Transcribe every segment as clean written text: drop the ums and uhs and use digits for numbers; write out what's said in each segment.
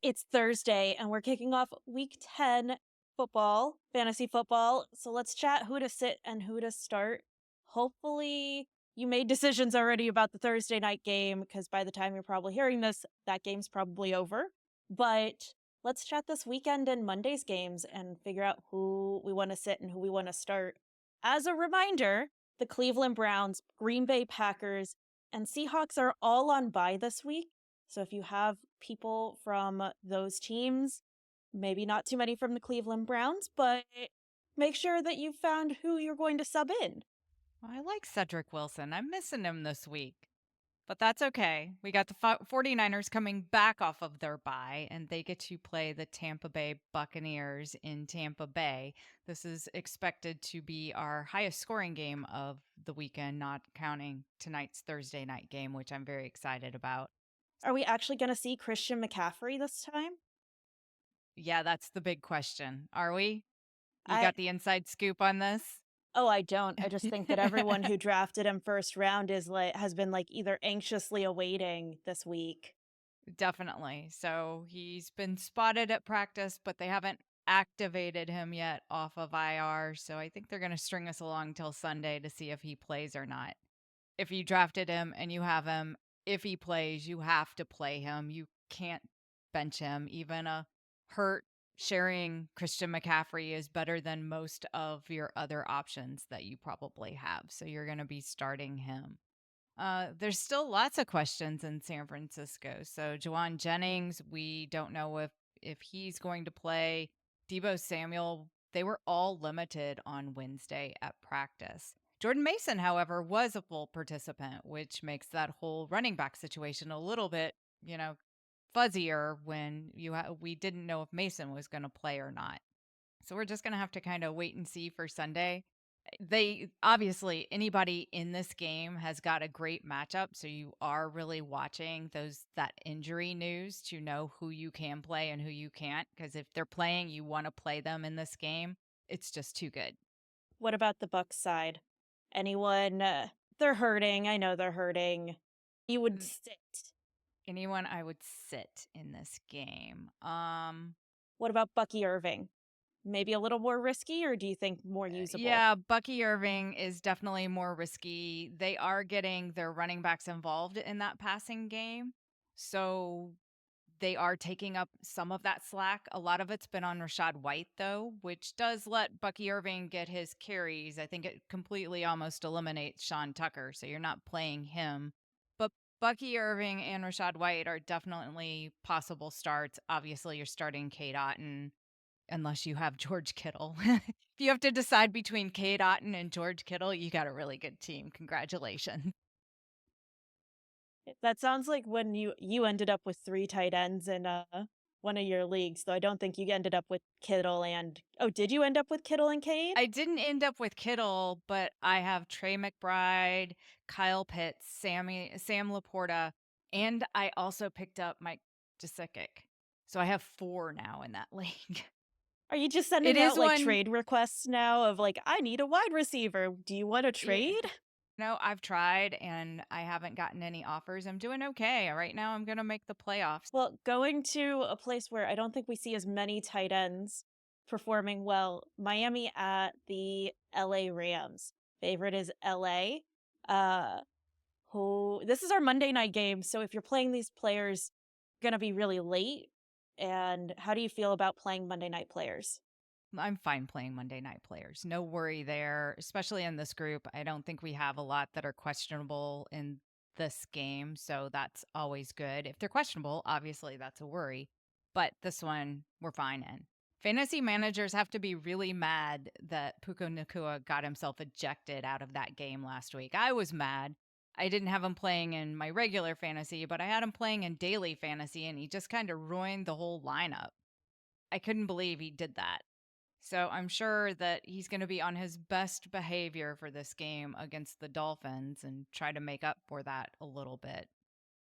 It's Thursday, and we're kicking off week 10 football, fantasy football. So let's chat who to sit and who to start. Hopefully, you made decisions already about the Thursday night game because by the time you're probably hearing this, that game's probably over. But let's chat this weekend and Monday's games and figure out who we want to sit and who we want to start. As a reminder, the Cleveland Browns, Green Bay Packers, and Seahawks are all on bye this week. So if you have people from those teams, maybe not too many from the Cleveland Browns, but make sure that you found who you're going to sub in. Well, I like Cedric Wilson. I'm missing him this week, but that's okay. We got the 49ers coming back off of their bye, and they get to play the Tampa Bay Buccaneers in Tampa Bay. This is expected to be our highest scoring game of the weekend, not counting tonight's Thursday night game, which I'm very excited about. Are we actually going to see Christian McCaffrey this time? Yeah, that's the big question. Are we? You I got the inside scoop on this? Oh, I don't. I just think that everyone who drafted him first round has been either anxiously awaiting this week. Definitely. So he's been spotted at practice, but they haven't activated him yet off of IR. So I think they're going to string us along till Sunday to see if he plays or not. If you drafted him and you have him, if he plays, you have to play him. You can't bench him. Even a hurt sharing Christian McCaffrey is better than most of your other options that you probably have. So you're going to be starting him. There's still lots of questions in San Francisco. So Jawan Jennings, we don't know if he's going to play. Debo Samuel, they were all limited on Wednesday at practice. Jordan Mason, however, was a full participant, which makes that whole running back situation a little bit, fuzzier when we didn't know if Mason was going to play or not. So we're just going to have to kind of wait and see for Sunday. They obviously anybody in this game has got a great matchup, so you are really watching that injury news to know who you can play and who you can't, because if they're playing, you want to play them in this game. It's just too good. What about the Bucks side? Anyone? They're hurting. I know they're hurting. You would N- sit. Anyone I would sit in this game. What about Bucky Irving? Maybe a little more risky, or do you think more usable? Yeah, Bucky Irving is definitely more risky. They are getting their running backs involved in that passing game. So they are taking up some of that slack. A lot of it's been on Rashad White, though, which does let Bucky Irving get his carries. I think it completely almost eliminates Sean Tucker, so you're not playing him. But Bucky Irving and Rashad White are definitely possible starts. Obviously, you're starting Kate Otten unless you have George Kittle. If you have to decide between Kate Otten and George Kittle, you got a really good team. Congratulations. That sounds like when you ended up with 3 tight ends in one of your leagues, though I don't think you ended up with Kittle and Oh, did you end up with Kittle and Cade? I didn't end up with Kittle, but I have Trey McBride, Kyle Pitts, Sam Laporta, and I also picked up Mike Gesicki. So I have 4 now in that league. Are you just It sending is out one. trade requests now of I need a wide receiver. Do you want to Yeah. trade? No, I've tried and I haven't gotten any offers. I'm doing okay. Right now I'm going to make the playoffs. Well, going to a place where I don't think we see as many tight ends performing well, Miami at the LA Rams. Favorite is LA. Uh who This is our Monday night game, so if you're playing these players going to be really late, and how do you feel about playing Monday night players? I'm fine playing Monday night players. No worry there, especially in this group. I don't think we have a lot that are questionable in this game. So that's always good. If they're questionable, obviously that's a worry. But this one, we're fine in. Fantasy managers have to be really mad that Puka Nacua got himself ejected out of that game last week. I was mad. I didn't have him playing in my regular fantasy, but I had him playing in daily fantasy, and he just kind of ruined the whole lineup. I couldn't believe he did that. So I'm sure that he's going to be on his best behavior for this game against the Dolphins and try to make up for that a little bit.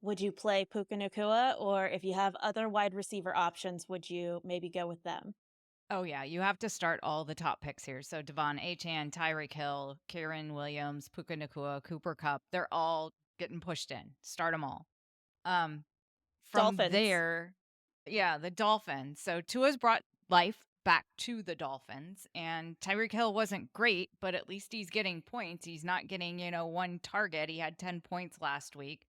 Would you play Puka Nacua, or if you have other wide receiver options, would you maybe go with them? Oh, yeah, you have to start all the top picks here. So Devon Achan, Tyreek Hill, Kieran Williams, Puka Nacua, Cooper Cup, they're all getting pushed in. Start them all. Um, from Dolphins. there, Yeah, the Dolphins. So Tua's brought life back to the Dolphins, and Tyreek Hill wasn't great, but at least he's getting points. He's not getting, one target. He had 10 points last week.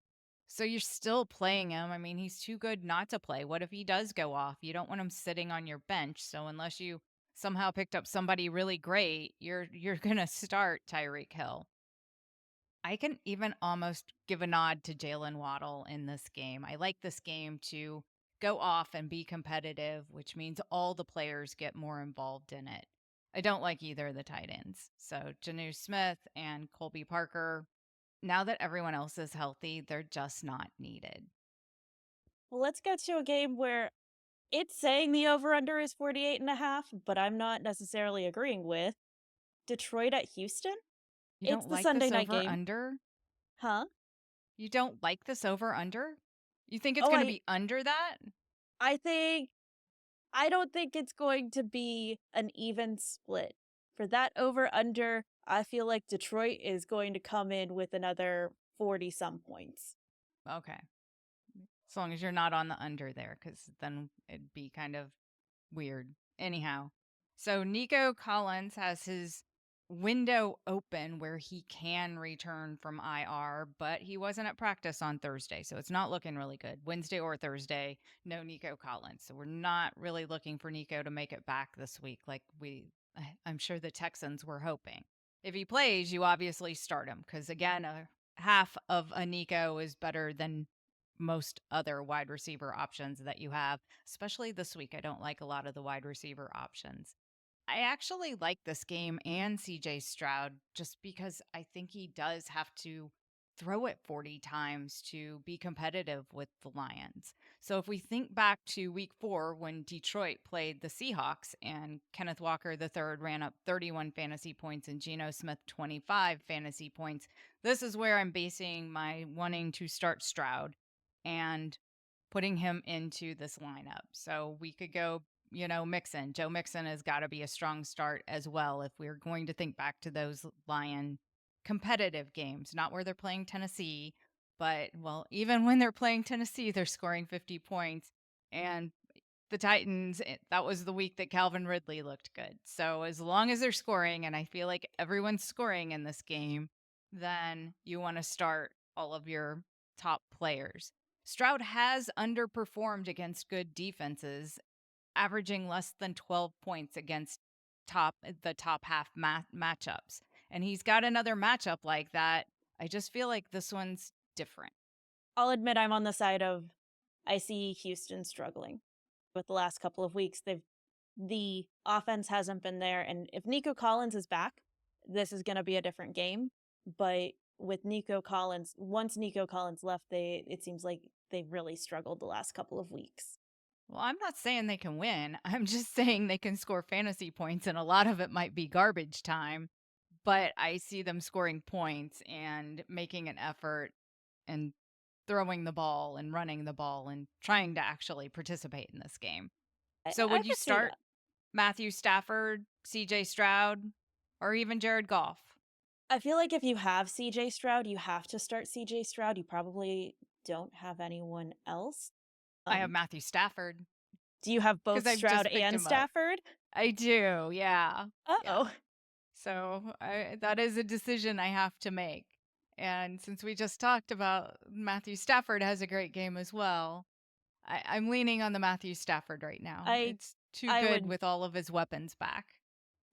So you're still playing him. I mean, he's too good not to play. What if he does go off? You don't want him sitting on your bench. So unless you somehow picked up somebody really great, you're going to start Tyreek Hill. I can even almost give a nod to Jalen Waddle in this game. I like this game to go off and be competitive, which means all the players get more involved in it. I don't like either of the tight ends. So Janu Smith and Colby Parker, now that everyone else is healthy, they're just not needed. Well, let's go to a game where it's saying the over under is 48.5, but I'm not necessarily agreeing with Detroit at Houston. You It's don't the like Sunday this night over game. under? Huh? You don't like this over under? You think it's Oh, going to be under that? I think I don't think it's going to be an even split. For that over under, I feel like Detroit is going to come in with another 40 some points. Okay. As long as you're not on the under there, because then it'd be kind of weird. Anyhow, so Nico Collins has his window open where he can return from IR, but he wasn't at practice on Thursday, so it's not looking really good. Wednesday or Thursday, no Nico Collins. So we're not really looking for Nico to make it back this week like I'm sure the Texans were hoping. If he plays, you obviously start him because again, a half of a Nico is better than most other wide receiver options that you have, especially this week. I don't like a lot of the wide receiver options. I actually like this game and CJ Stroud just because I think he does have to throw it 40 times to be competitive with the Lions. So if we think back to week 4 when Detroit played the Seahawks and Kenneth Walker III ran up 31 fantasy points and Geno Smith 25 fantasy points, this is where I'm basing my wanting to start Stroud and putting him into this lineup. So we could go Mixon. Joe Mixon has got to be a strong start as well if we're going to think back to those Lion competitive games, not where they're playing Tennessee, but well, even when they're playing Tennessee, they're scoring 50 points. And the Titans, that was the week that Calvin Ridley looked good. So as long as they're scoring, and I feel like everyone's scoring in this game, then you want to start all of your top players. Stroud has underperformed against good defenses, averaging less than 12 points against the top half matchups. And he's got another matchup like that. I just feel like this one's different. I'll admit I'm on the side of I see Houston struggling. With the last couple of weeks, the offense hasn't been there, and if Nico Collins is back, this is going to be a different game. But with Nico Collins, once Nico Collins left, it seems like they've really struggled the last couple of weeks. Well, I'm not saying they can win. I'm just saying they can score fantasy points, and a lot of it might be garbage time. But I see them scoring points and making an effort and throwing the ball and running the ball and trying to actually participate in this game. So I would you could see start that. Matthew Stafford, CJ Stroud, or even Jared Goff? I feel like if you have CJ Stroud, you have to start CJ Stroud. You probably don't have anyone else. I have Um, Matthew Stafford do you have because both I've Stroud just picked and him up. Stafford? I do, yeah. Yeah. Oh, So that is a decision I have to make. And since we just talked about Matthew Stafford has a great game as well, I'm leaning on the Matthew Stafford right now. I It's too I good would with all of his weapons back.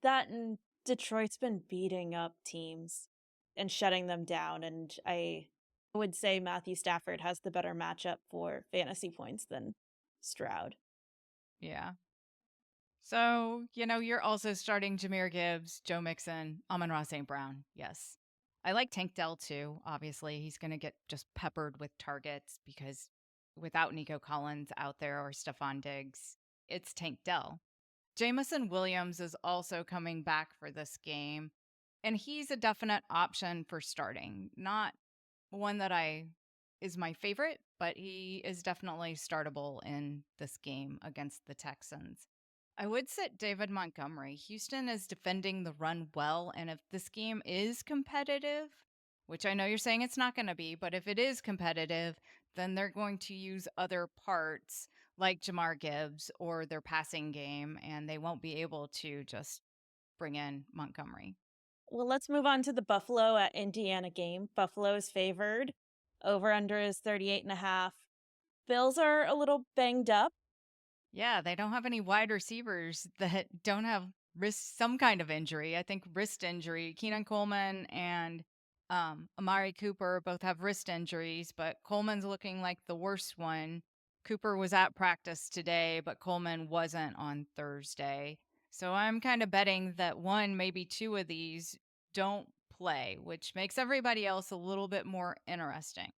that and Detroit's been beating up teams and shutting them down, and I would say Matthew Stafford has the better matchup for fantasy points than Stroud. Yeah. So, you're also starting Jameer Gibbs, Joe Mixon, Amon-Ra St. Brown. Yes. I like Tank Dell too. Obviously, he's going to get just peppered with targets because without Nico Collins out there or Stephon Diggs, it's Tank Dell. Jamison Williams is also coming back for this game, and he's a definite option for starting. Not one that I is my favorite, but he is definitely startable in this game against the Texans. I would sit David Montgomery. Houston is defending the run well, and if this game is competitive, which I know you're saying it's not going to be, but if it is competitive, then they're going to use other parts like Jamar Gibbs or their passing game, and they won't be able to just bring in Montgomery. Well, let's move on to the Buffalo at Indiana game. Buffalo is favored. Over under is 38.5. Bills are a little banged up. Yeah, they don't have any wide receivers that don't have some kind of injury. I think wrist injury. Keenan Coleman and Amari Cooper both have wrist injuries, but Coleman's looking like the worst one. Cooper was at practice today, but Coleman wasn't on Thursday. So I'm kind of betting that one, maybe two of these don't play, which makes everybody else a little bit more interesting.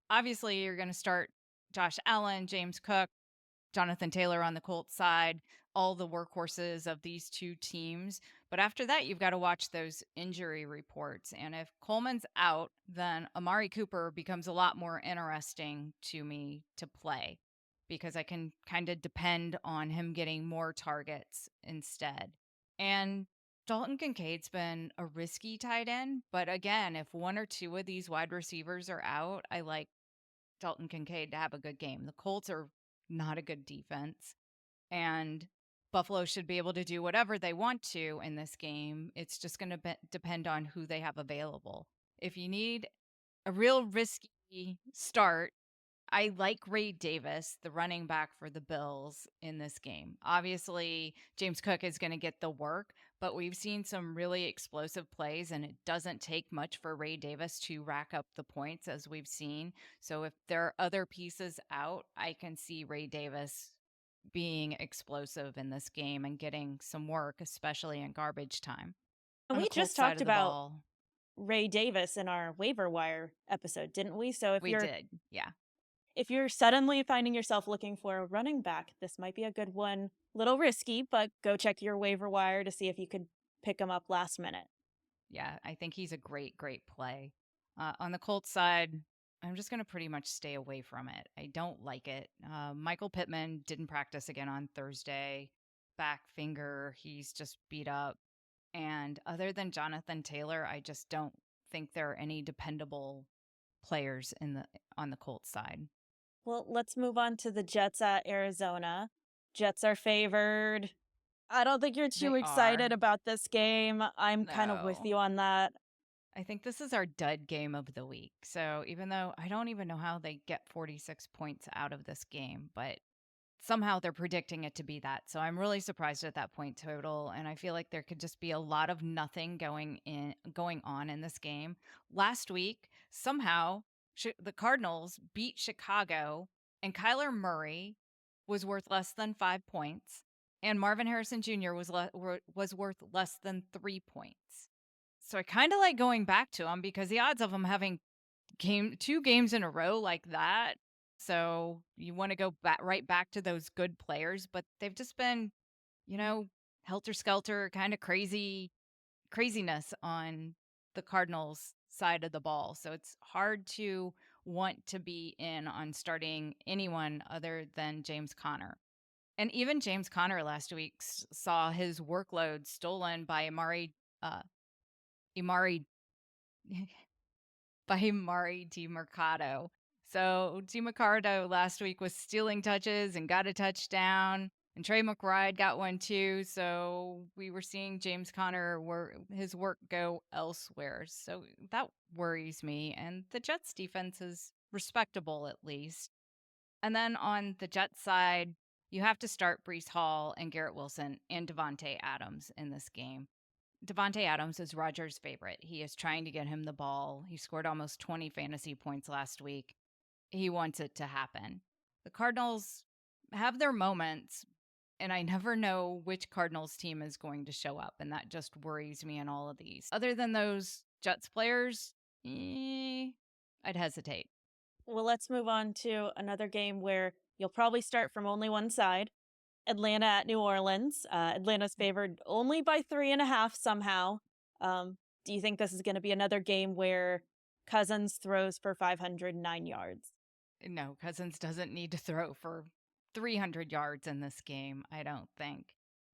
Obviously, you're going to start Josh Allen, James Cook, Jonathan Taylor on the Colts side, all the workhorses of these two teams. But after that, you've got to watch those injury reports. And if Coleman's out, then Amari Cooper becomes a lot more interesting to me to play because I can kind of depend on him getting more targets instead. And Dalton Kincaid's been a risky tight end. But again, if one or two of these wide receivers are out, I like Dalton Kincaid to have a good game. The Colts are not a good defense, and Buffalo should be able to do whatever they want to in this game. It's just going to depend on who they have available. If you need a real risky start, I like Ray Davis, the running back for the Bills in this game. Obviously, James Cook is going to get the work, but we've seen some really explosive plays, and it doesn't take much for Ray Davis to rack up the points as we've seen. So if there are other pieces out, I can see Ray Davis being explosive in this game and getting some work, especially in garbage time. And On the we just Colts side talked of the about ball, Ray Davis in our waiver wire episode, didn't we? So we did. Yeah. if you're suddenly finding yourself looking for a running back, this might be a good one. Little risky, but go check your waiver wire to see if you could pick him up last minute. Yeah, I think he's a great, great play. On the Colts side, I'm just going to pretty much stay away from it. I don't like it. Michael Pittman didn't practice again on Thursday. Back finger, he's just beat up. And other than Jonathan Taylor, I just don't think there are any dependable players on the Colts side. Well, let's move on to the Jets at Arizona. Jets are favored. I don't think you're too They are. excited about this game. I'm kind of with No. you on that. I think this is our dud game of the week. So even though I don't even know how they get 46 points out of this game, but somehow they're predicting it to be that. So I'm really surprised at that point total, and I feel like there could just be a lot of nothing going on in this game. Last week, somehow the Cardinals beat Chicago, and Kyler Murray was worth less than 5 points, and Marvin Harrison Jr. was worth less than 3 points. So I kind of like going back to him because the odds of him having two games in a row like that. So you want to go right back to those good players, but they've just been, helter skelter, kind of craziness on the Cardinals side of the ball. So it's hard to want to be in on starting anyone other than James Conner. And even James Conner last week saw his workload stolen by Amari by Mari DiMercado. So DiMercado last week was stealing touches and got a touchdown, and Trey McBride got one too. So we were seeing James Conner his work go elsewhere. So that worries me. And the Jets defense is respectable at least. And then on the Jets side, you have to start Breece Hall and Garrett Wilson and Davante Adams in this game. Davante Adams is Rodgers' favorite. He is trying to get him the ball. He scored almost 20 fantasy points last week. He wants it to happen. The Cardinals have their moments, and I never know which Cardinals team is going to show up, and that just worries me in all of these. Other than those Jets players, I'd hesitate. Well, let's move on to another game where you'll probably start from only one side. Atlanta at New Orleans. Atlanta's favored only by 3.5 somehow. Do you think this is going to be another game where Cousins throws for 509 yards? No, Cousins doesn't need to throw for 300 yards in this game, I don't think.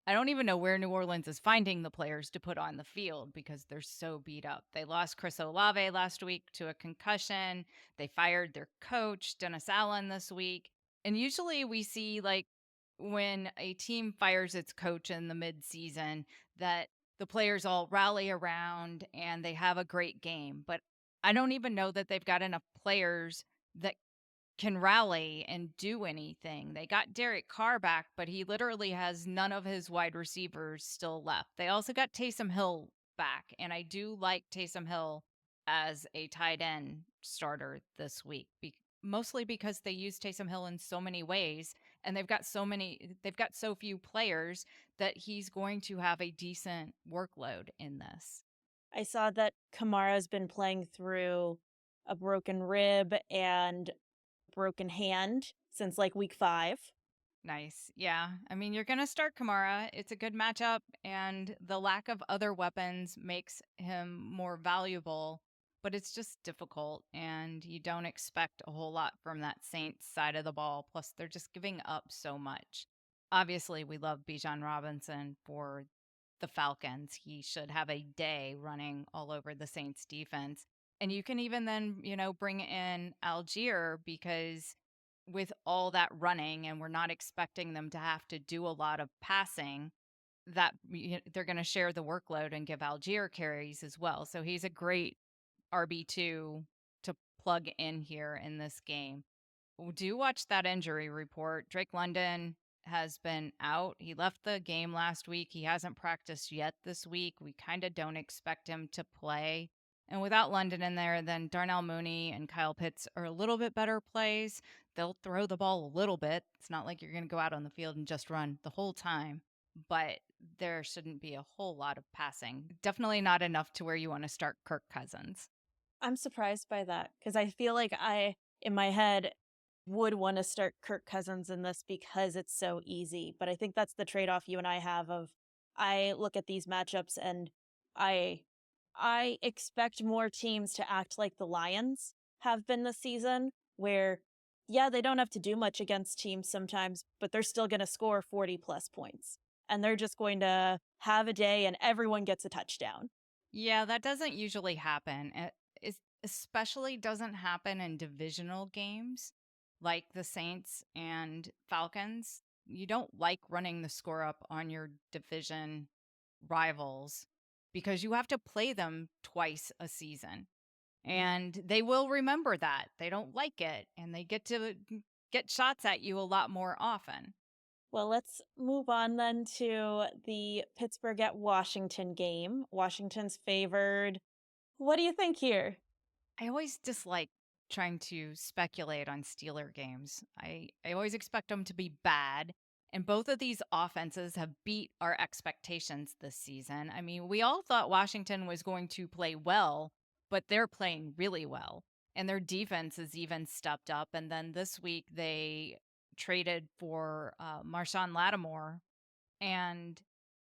I don't even know where New Orleans is finding the players to put on the field because they're so beat up. They lost Chris Olave last week to a concussion. They fired their coach, Dennis Allen, this week. And usually we see like when a team fires its coach in the midseason that the players all rally around and they have a great game. But I don't even know that they've got enough players that can rally and do anything. They got Derek Carr back, but he literally has none of his wide receivers still left. They also got Taysom Hill back, and I do like Taysom Hill as a tight end starter this week, mostly because they use Taysom Hill in so many ways, and they've got so few players that he's going to have a decent workload in this. I saw that Kamara's been playing through a broken rib and broken hand since like week 5. Nice. Yeah. I mean, you're going to start Kamara. It's a good matchup, and the lack of other weapons makes him more valuable, but it's just difficult, and you don't expect a whole lot from that Saints side of the ball. Plus, they're just giving up so much. Obviously, we love Bijan Robinson for the Falcons. He should have a day running all over the Saints defense. And you can even then, bring in Algier because with all that running and we're not expecting them to have to do a lot of passing, that they're going to share the workload and give Algier carries as well. So he's a great RB2 to plug in here in this game. Do watch that injury report. Drake London has been out. He left the game last week. He hasn't practiced yet this week. We kind of don't expect him to play. And without London in there, then Darnell Mooney and Kyle Pitts are a little bit better plays. They'll throw the ball a little bit. It's not like you're going to go out on the field and just run the whole time, but there shouldn't be a whole lot of passing. Definitely not enough to where you want to start Kirk Cousins. I'm surprised by that because I feel like I, in my head, would want to start Kirk Cousins in this because it's so easy. But I think that's the trade-off you and I have of I look at these matchups and I I expect more teams to act like the Lions have been this season, where yeah, they don't have to do much against teams sometimes, but they're still going to score 40 plus points. And they're just going to have a day and everyone gets a touchdown. Yeah, that doesn't usually happen. It especially doesn't happen in divisional games like the Saints and Falcons. You don't like running the score up on your division rivals because you have to play them twice a season. And they will remember that. They don't like it and they get to get shots at you a lot more often. Well, let's move on then to the Pittsburgh at Washington game. Washington's favored. What do you think here? I always dislike trying to speculate on Steeler games. I always expect them to be bad. And both of these offenses have beat our expectations this season. I mean, we all thought Washington was going to play well, but they're playing really well. And their defense has even stepped up. And then this week they traded for Marshawn Lattimore, and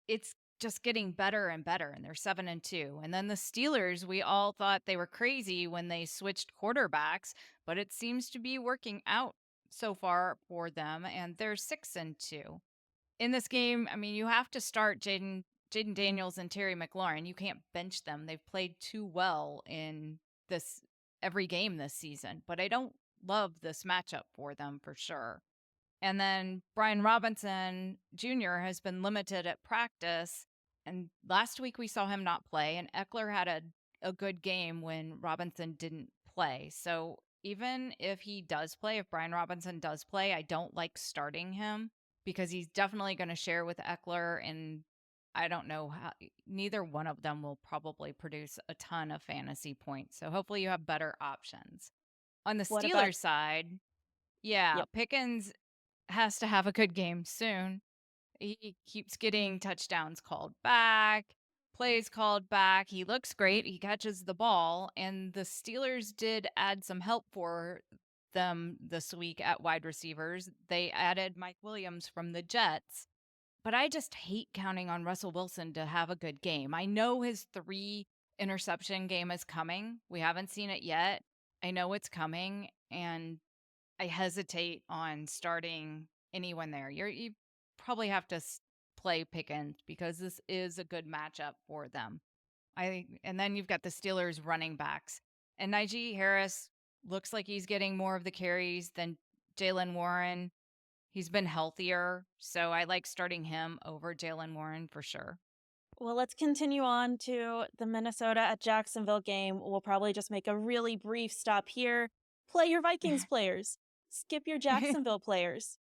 it's just getting better and better, and they're 7-2. And then the Steelers, we all thought they were crazy when they switched quarterbacks, but it seems to be working out so far for them, and they're 6-2. In this game, I mean, you have to start Jayden Daniels and Terry McLaurin. You can't bench them. They've played too well in this every game this season, but I don't love this matchup for them for sure. And then Brian Robinson Jr. has been limited at practice. And last week we saw him not play, and Eckler had a good game when Robinson didn't play. So even if he does play, if Brian Robinson does play, I don't like starting him because he's definitely going to share with Eckler. And I don't know how neither one of them will probably produce a ton of fantasy points. So hopefully you have better options. On the What about, Steelers side, yeah, yep, Pickens has to have a good game soon. He keeps getting touchdowns called back, plays called back. He looks great. He catches the ball. And the Steelers did add some help for them this week at wide receivers. They added Mike Williams from the Jets. But I just hate counting on Russell Wilson to have a good game. I know his 3 interception game is coming. We haven't seen it yet. I know it's coming. And I hesitate on starting anyone there. You probably have to play Pickens because this is a good matchup for them. And then you've got the Steelers running backs, and Najee Harris looks like he's getting more of the carries than Jaylen Warren. He's been healthier, so I like starting him over Jaylen Warren for sure. Well, let's continue on to the Minnesota at Jacksonville game. We'll probably just make a really brief stop here. Play your Vikings players. Skip your Jacksonville players.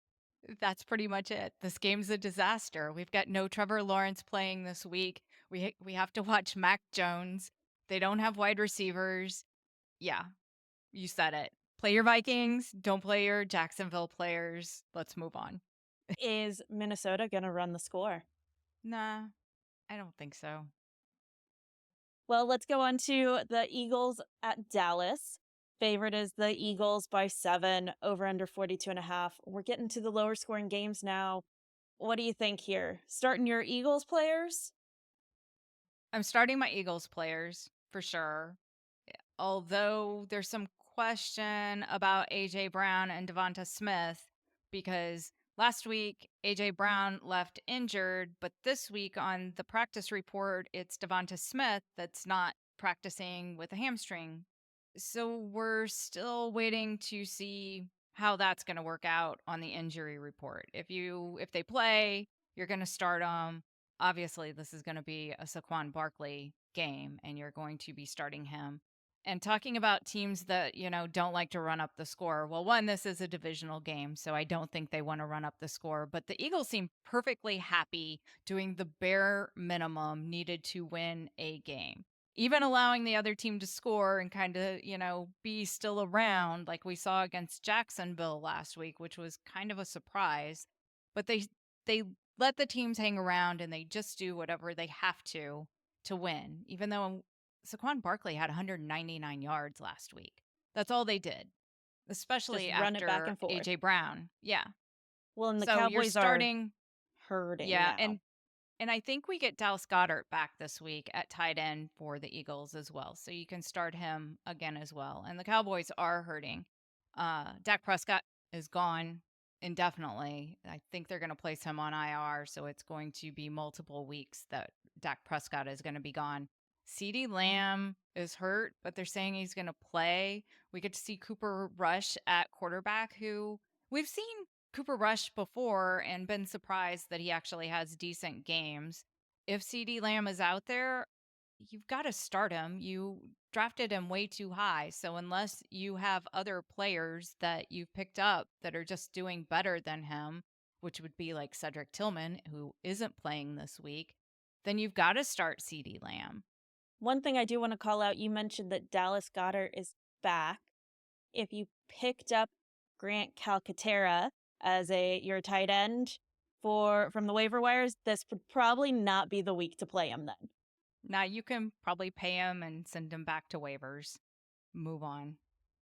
That's pretty much it. This game's a disaster. We've got no Trevor Lawrence playing this week. We have to watch Mac Jones. They don't have wide receivers. Yeah, you said it. Play your Vikings. Don't play your Jacksonville players. Let's move on. Is Minnesota going to run the score? Nah, I don't think so. Well, let's go on to the Eagles at Dallas. Favorite is the Eagles by 7, over under 42.5. We're getting to the lower scoring games now. What do you think here? Starting your Eagles players? I'm starting my Eagles players for sure. Although there's some question about AJ Brown and DeVonta Smith because last week AJ Brown left injured, but this week on the practice report, it's DeVonta Smith that's not practicing with a hamstring. So we're still waiting to see how that's going to work out on the injury report. If they play, you're going to start them. Obviously, this is going to be a Saquon Barkley game, and you're going to be starting him. And talking about teams that, don't like to run up the score. Well, one, this is a divisional game, so I don't think they want to run up the score. But the Eagles seem perfectly happy doing the bare minimum needed to win a game. Even allowing the other team to score and kind of, be still around like we saw against Jacksonville last week, which was kind of a surprise. But they let the teams hang around and they just do whatever they have to win, even though Saquon Barkley had 199 yards last week. That's all they did, especially Just run it back after and forth. AJ Brown. Yeah. Well, and the So you're Cowboys starting, are hurting yeah, now. and I think we get Dallas Goedert back this week at tight end for the Eagles as well. So you can start him again as well. And the Cowboys are hurting. Dak Prescott is gone indefinitely. I think they're going to place him on IR. So it's going to be multiple weeks that Dak Prescott is going to be gone. CeeDee Lamb is hurt, but they're saying he's going to play. We get to see Cooper Rush at quarterback, who we've seen Cooper Rush before and been surprised that he actually has decent games. If CeeDee Lamb is out there, you've got to start him. You drafted him way too high. So unless you have other players that you've picked up that are just doing better than him, which would be like Cedric Tillman, who isn't playing this week, then you've got to start CeeDee Lamb. One thing I do want to call out, you mentioned that Dallas Goedert is back. If you picked up Grant Calcaterra as your tight end from the waiver wires, this would probably not be the week to play him then. Now you can probably pay him and send him back to waivers. Move on.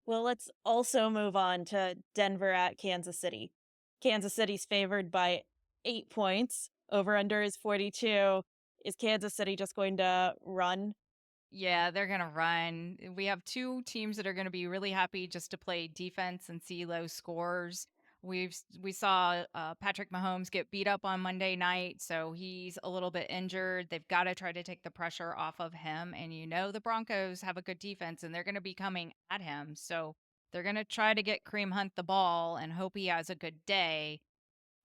Well, let's also move on to Denver at Kansas City. Kansas City's favored by 8 points. Over under is 42. Is Kansas City just going to run? Yeah, they're going to run. We have two teams that are going to be really happy just to play defense and see low scores. We saw Patrick Mahomes get beat up on Monday night, so he's a little bit injured. They've got to try to take the pressure off of him. And the Broncos have a good defense, and they're going to be coming at him. So they're going to try to get Kareem Hunt the ball and hope he has a good day.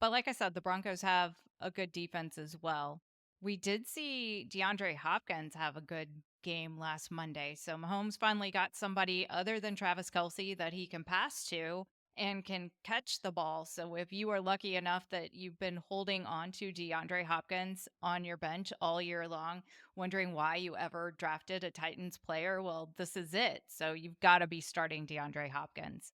But like I said, the Broncos have a good defense as well. We did see DeAndre Hopkins have a good game last Monday. So Mahomes finally got somebody other than Travis Kelce that he can pass to and can catch the ball. So if you are lucky enough that you've been holding on to DeAndre Hopkins on your bench all year long, wondering why you ever drafted a Titans player, well, this is it. So you've got to be starting DeAndre Hopkins.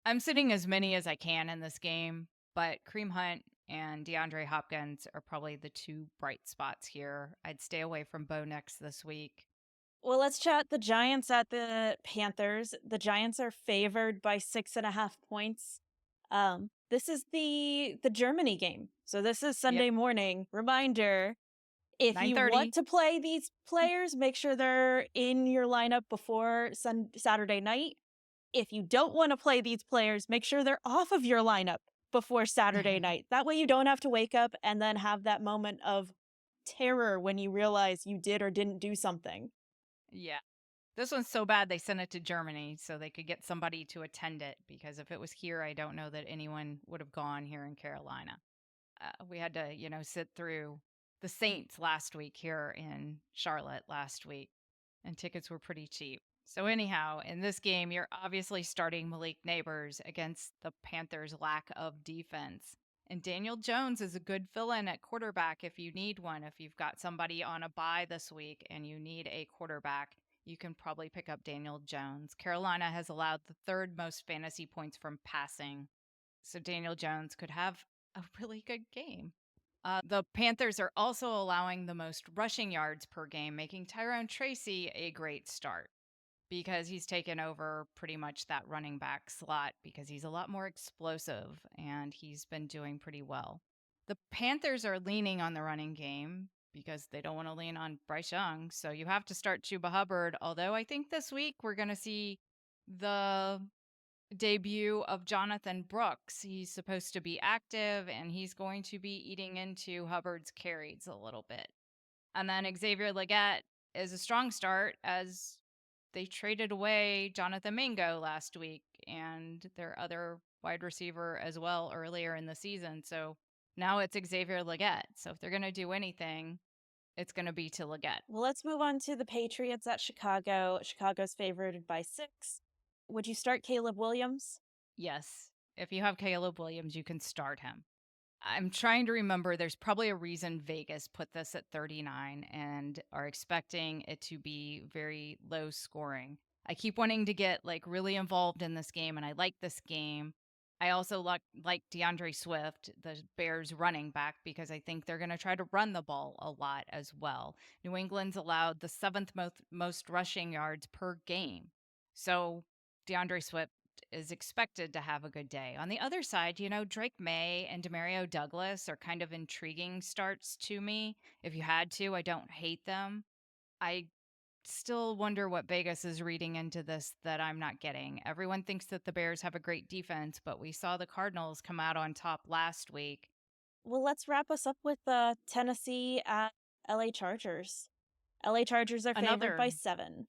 I'm sitting as many as I can in this game, but Kareem Hunt and DeAndre Hopkins are probably the two bright spots here. I'd stay away from Bo Nix this week. Well, let's chat the Giants at the Panthers. The Giants are favored by 6.5 points. This is the Germany game. So this is Sunday morning. Reminder, if you 9:30. want to play these players, make sure they're in your lineup before Saturday night. If you don't want to play these players, make sure they're off of your lineup before Saturday night. That way you don't have to wake up and then have that moment of terror when you realize you did or didn't do something. Yeah. This one's so bad they sent it to Germany so they could get somebody to attend it, because if it was here, I don't know that anyone would have gone here in Carolina. We had to, sit through the Saints last week here in Charlotte last week, and tickets were pretty cheap. So, anyhow, in this game, you're obviously starting Malik Nabers against the Panthers' lack of defense. And Daniel Jones is a good fill in at quarterback if you need one. If you've got somebody on a bye this week and you need a quarterback, you can probably pick up Daniel Jones. Carolina has allowed the third most fantasy points from passing. So Daniel Jones could have a really good game. The Panthers are also allowing the most rushing yards per game, making Tyrone Tracy a great start because he's taken over pretty much that running back slot because he's a lot more explosive and he's been doing pretty well. The Panthers are leaning on the running game because they don't want to lean on Bryce Young. So you have to start Chuba Hubbard. Although I think this week we're going to see the debut of Jonathan Brooks. He's supposed to be active and he's going to be eating into Hubbard's carries a little bit. And then Xavier Legette is a strong start as they traded away Jonathan Mingo last week and their other wide receiver as well earlier in the season. So now it's Xavier Legette. So if they're going to do anything, it's going to be to Legette. Well, let's move on to the Patriots at Chicago. Chicago's favored by 6. Would you start Caleb Williams? Yes. If you have Caleb Williams, you can start him. I'm trying to remember. There's probably a reason Vegas put this at 39 and are expecting it to be very low scoring. I keep wanting to get really involved in this game, and I like this game. I also like DeAndre Swift, the Bears running back, because I think they're going to try to run the ball a lot as well. New England's allowed the 7th most rushing yards per game. So DeAndre Swift is expected to have a good day. On the other side, Drake Maye and Demario Douglas are kind of intriguing starts to me. If you had to, I don't hate them. I still wonder what Vegas is reading into this that I'm not getting. Everyone thinks that the Bears have a great defense, but we saw the Cardinals come out on top last week. Well, let's wrap us up with Tennessee at LA Chargers. LA Chargers are favored by 7.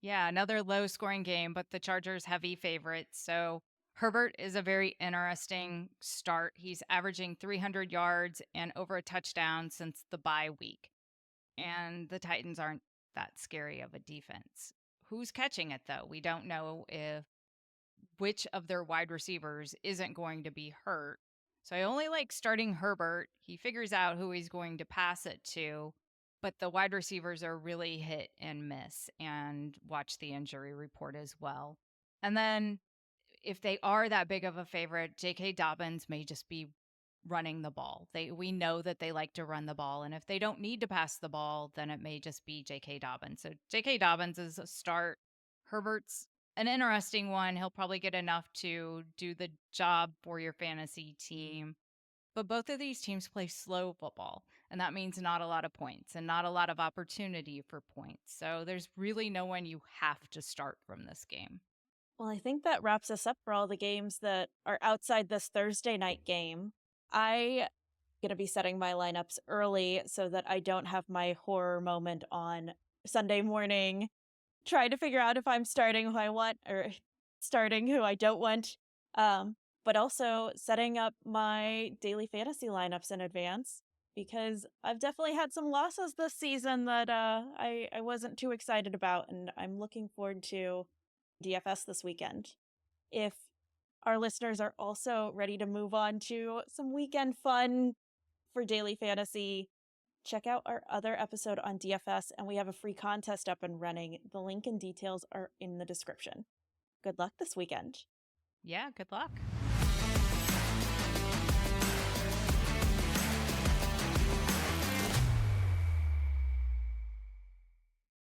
Yeah, another low scoring game, but the Chargers heavy favorites. So Herbert is a very interesting start. He's averaging 300 yards and over a touchdown since the bye week. And the Titans aren't that scary of a defense. Who's catching it though? We don't know if which of their wide receivers isn't going to be hurt. So I only like starting Herbert. He figures out who he's going to pass it to, but the wide receivers are really hit and miss, and watch the injury report as well. And then if they are that big of a favorite, J.K. Dobbins may just be running the ball. We know that they like to run the ball, and if they don't need to pass the ball, then it may just be J.K. Dobbins. So J.K. Dobbins is a start. Herbert's an interesting one. He'll probably get enough to do the job for your fantasy team. But both of these teams play slow football, and that means not a lot of points and not a lot of opportunity for points. So there's really no one you have to start from this game. Well, I think that wraps us up for all the games that are outside this Thursday night game. I going to be setting my lineups early so that I don't have my horror moment on Sunday morning. Try to figure out if I'm starting who I want or starting who I don't want. But also setting up my daily fantasy lineups in advance because I've definitely had some losses this season that I wasn't too excited about, and I'm looking forward to DFS this weekend. If our listeners are also ready to move on to some weekend fun for daily fantasy, check out our other episode on DFS, and we have a free contest up and running. The link and details are in the description. Good luck this weekend. Yeah, good luck.